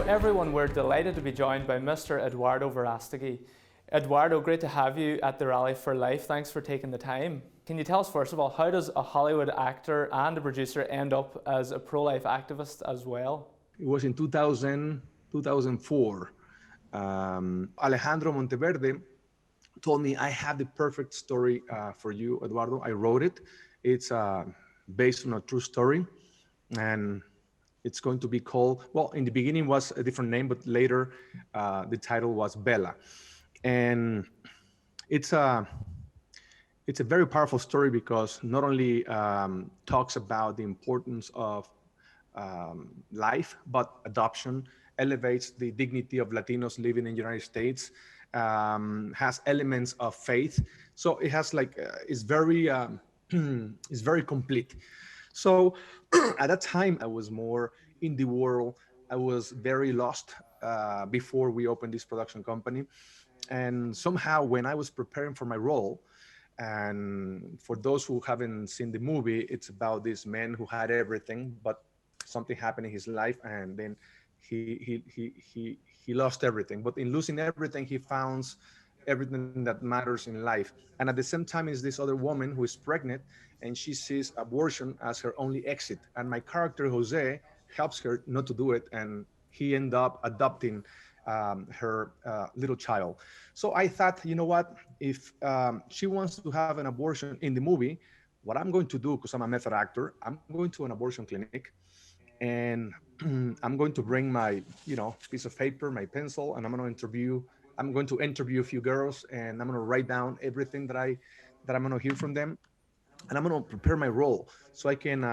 everyone, we're delighted to be joined by Mr. Eduardo Verástegui. Eduardo, great to have you at the Rally for Life. Thanks for taking the time. Can you tell us, first of all, how does a Hollywood actor and a producer end up as a pro-life activist as well? It was in 2004. Alejandro Monteverde told me, I have the perfect story for you, Eduardo. I wrote it. It's based on a true story. And it's going to be called, well, in the beginning was a different name, but later the title was Bella. And it's a very powerful story because not only talks about the importance of life, but adoption, elevates the dignity of Latinos living in the United States, has elements of faith. So it has it's very it's very complete. So at that time, I was more in the world. I was very lost before we opened this production company. And somehow when I was preparing for my role, and for those who haven't seen the movie, it's about this man who had everything, but something happened in his life, and then he lost everything. But in losing everything, he found everything that matters in life. And at the same time, is this other woman who is pregnant, and she sees abortion as her only exit. And my character Jose helps her not to do it, and he ended up adopting her little child. So I thought, you know what? If she wants to have an abortion in the movie, what I'm going to do, because I'm a method actor, I'm going to an abortion clinic, and I'm going to bring my, piece of paper, my pencil, and I'm going to interview a few girls, and I'm going to write down everything that I'm going to hear from them, and I'm going to prepare my role so I can,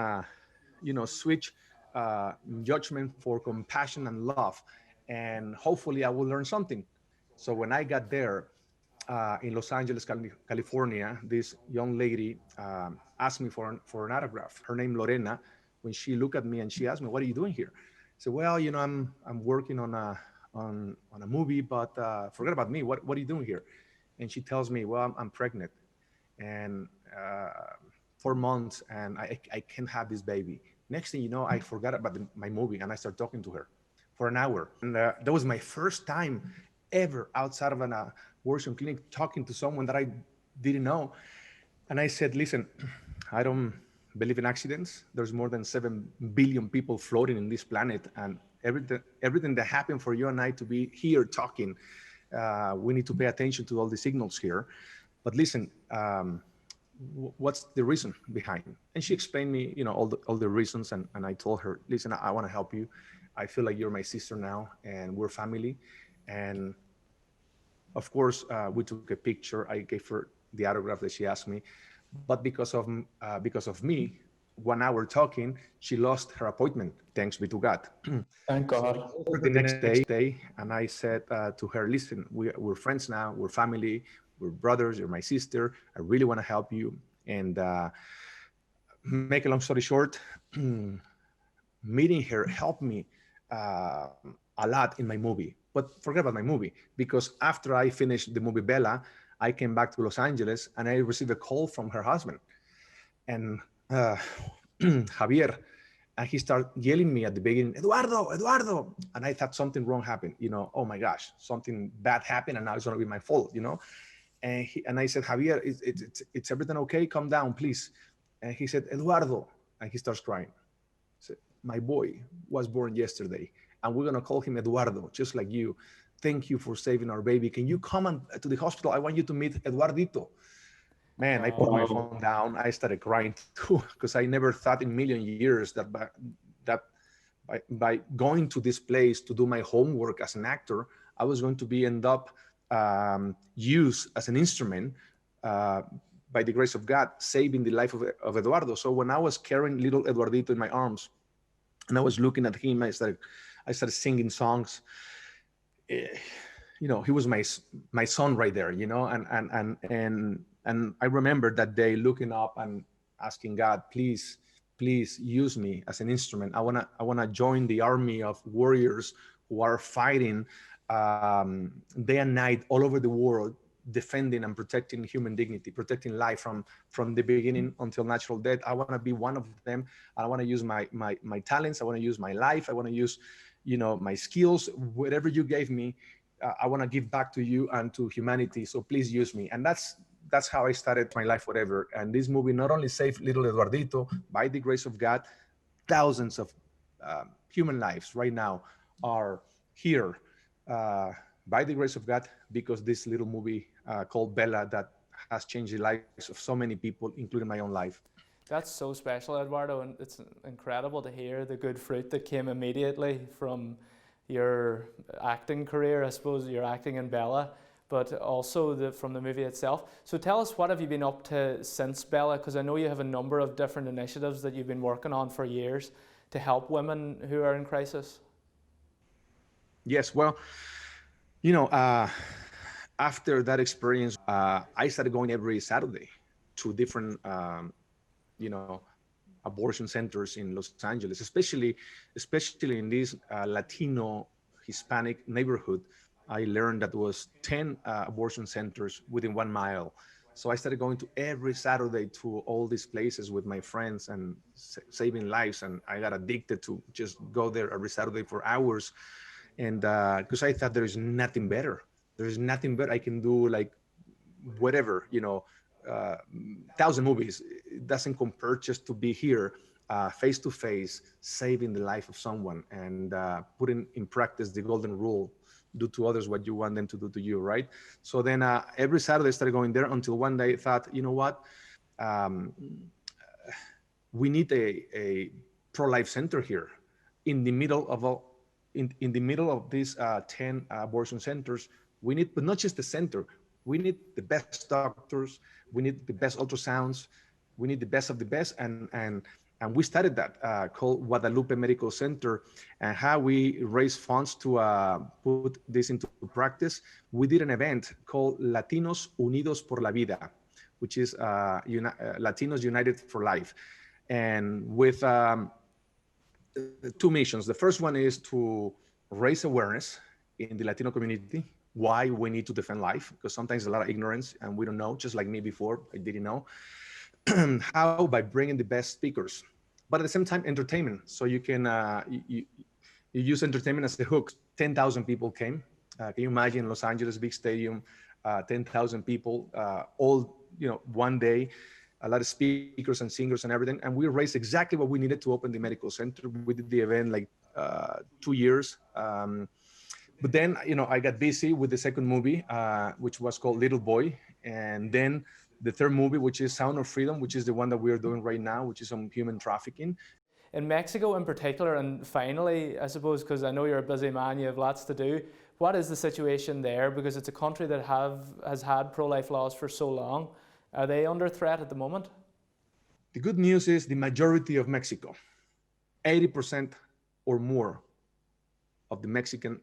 switch judgment for compassion and love, and hopefully I will learn something. So when I got there in Los Angeles, California, this young lady asked me for an autograph. Her name Lorena. When she looked at me and she asked me, "What are you doing here?" I said, "Well, I'm working on a movie, but forget about me. What are you doing here?" And she tells me, "Well, I'm pregnant, and 4 months, and I can't have this baby." Next thing you know, I forgot about my movie, and I started talking to her for an hour. And that was my first time ever outside of an abortion clinic talking to someone that I didn't know. And I said, "Listen, I don't believe in accidents. There's more than 7 billion people floating in this planet, and everything that happened for you and I to be here talking, we need to pay attention to all the signals here. But listen, what's the reason behind?" And she explained me, all the reasons. And I told her, "Listen, I want to help you. I feel like you're my sister now, and we're family." And of course, we took a picture. I gave her the autograph that she asked me. But because of me, 1 hour talking, she lost her appointment. Thanks be to God. Thank So God. over the next day, and I said to her, "Listen, we're friends now. We're family. We're brothers. You're my sister. I really want to help you." And make a long story short, meeting her helped me a lot in my movie. But forget about my movie, because after I finished the movie Bella, I came back to Los Angeles and I received a call from her husband, and Javier, and he started yelling me at the beginning, "Eduardo, Eduardo," and I thought something wrong happened. Oh my gosh, something bad happened, and now it's gonna be my fault. And I said, "Javier, it's everything okay? Calm down, please." And he said, "Eduardo," and he starts crying. Said, "My boy was born yesterday, and we're gonna call him Eduardo, just like you. Thank you for saving our baby. Can you come to the hospital? I want you to meet Eduardito." Man, I put my phone down. I started crying too, because I never thought in a million years that by going to this place to do my homework as an actor, I was going to be end up used as an instrument by the grace of God, saving the life of Eduardo. So when I was carrying little Eduardito in my arms, and I was looking at him, I started singing songs. He was my son right there. And I remember that day looking up and asking God, please use me as an instrument. I wanna join the army of warriors who are fighting day and night all over the world defending and protecting human dignity, protecting life from the beginning until natural death. I want to be one of them. I want to use my talents. I want to use my life. I want to use, my skills, whatever you gave me. I want to give back to you and to humanity. So please use me. And that's how I started my life, whatever. And this movie not only saved little Eduardito, by the grace of God, thousands of human lives right now are here by the grace of God, because this little movie called Bella that has changed the lives of so many people, including my own life. That's so special, Eduardo, and it's incredible to hear the good fruit that came immediately from your acting career. I suppose you're acting in Bella, but also from the movie itself. So tell us, what have you been up to since Bella? Because I know you have a number of different initiatives that you've been working on for years to help women who are in crisis. Yes, well, you know, uh, after that experience, I started going every Saturday to different, you know, abortion centers in Los Angeles, especially in this Latino Hispanic neighborhood. I learned that there was 10 abortion centers within 1 mile. So I started going to every Saturday to all these places with my friends and saving lives. And I got addicted to just go there every Saturday for hours. And because I thought there is nothing better. There is nothing better I can do, like whatever, uh, thousand movies. It doesn't compare just to be here face to face, saving the life of someone and putting in practice the golden rule: do to others what you want them to do to you, right? So then every Saturday I started going there until one day I thought, you know what? Um, we need a pro-life center here in the middle of all, in the middle of these 10 abortion centers. We need, but not just the center, we need the best doctors, we need the best ultrasounds, we need the best of the best. And we started that called Guadalupe Medical Center. And how we raise funds to put this into practice, we did an event called Latinos Unidos por la Vida, which is Latinos United for Life. And with two missions. The first one is to raise awareness in the Latino community why we need to defend life, because sometimes a lot of ignorance and we don't know, just like me before, I didn't know. How? By bringing the best speakers, but at the same time, entertainment. So you can, you use entertainment as the hook. 10,000 people came. Can you imagine Los Angeles, big stadium, 10,000 people, all, one day, a lot of speakers and singers and everything. And we raised exactly what we needed to open the medical center. We did the event like 2 years. But then, I got busy with the second movie, which was called Little Boy. And then the third movie, which is Sound of Freedom, which is the one that we are doing right now, which is on human trafficking. In Mexico in particular, and finally, I suppose, because I know you're a busy man, you have lots to do, what is the situation there? Because it's a country that has had pro-life laws for so long. Are they under threat at the moment? The good news is the majority of Mexico, 80% or more of the Mexican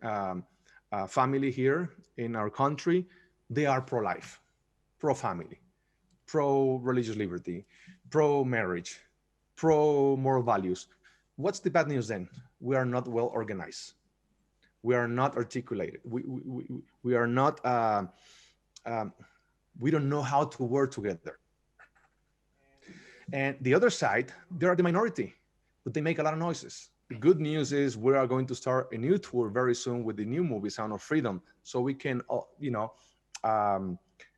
family here in our country, they are pro-life, pro-family, pro-religious liberty, pro-marriage, pro-moral values. What's the bad news then? We are not well organized. We are not articulated. We are not, we don't know how to work together. And the other side, they are the minority, but they make a lot of noises. The good news is we are going to start a new tour very soon with the new movie, Sound of Freedom. So we can,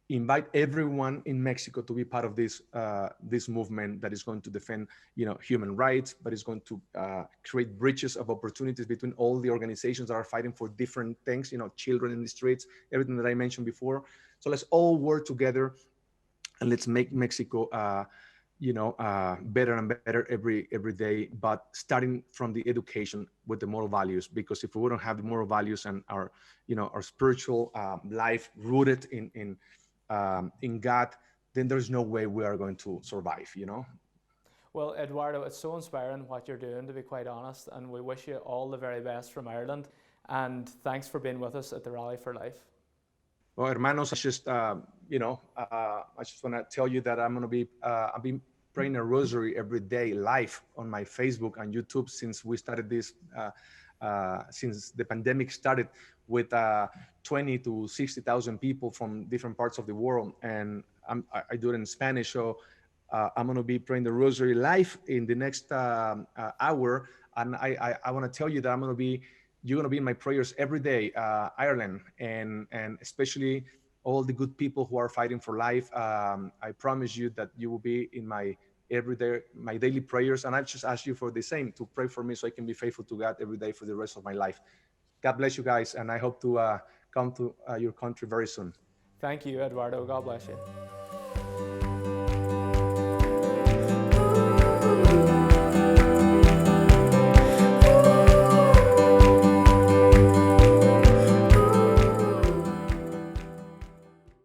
invite everyone in Mexico to be part of this movement that is going to defend, human rights, but is going to create bridges of opportunities between all the organizations that are fighting for different things, children in the streets, everything that I mentioned before. So let's all work together and let's make Mexico, better and better every day, but starting from the education with the moral values. Because if we don't have the moral values and our spiritual life rooted in God, then there's no way we are going to survive, Well, Eduardo, it's so inspiring what you're doing, to be quite honest, and we wish you all the very best from Ireland. And thanks for being with us at the Rally for Life. Well, hermanos, I just want to tell you that I'm going to be, I've been praying a rosary every day live on my Facebook and YouTube since we started this since the pandemic started, with 20 to 60,000 people from different parts of the world, and I do it in Spanish. So I'm going to be praying the Rosary live in the next hour, and I want to tell you that you're going to be in my prayers every day, Ireland, and especially all the good people who are fighting for life. I promise you that you will be in my every day, my daily prayers, and I just ask you for the same, to pray for me so I can be faithful to God every day for the rest of my life. God bless you guys, and I hope to come to your country very soon. Thank you, Eduardo. God bless you.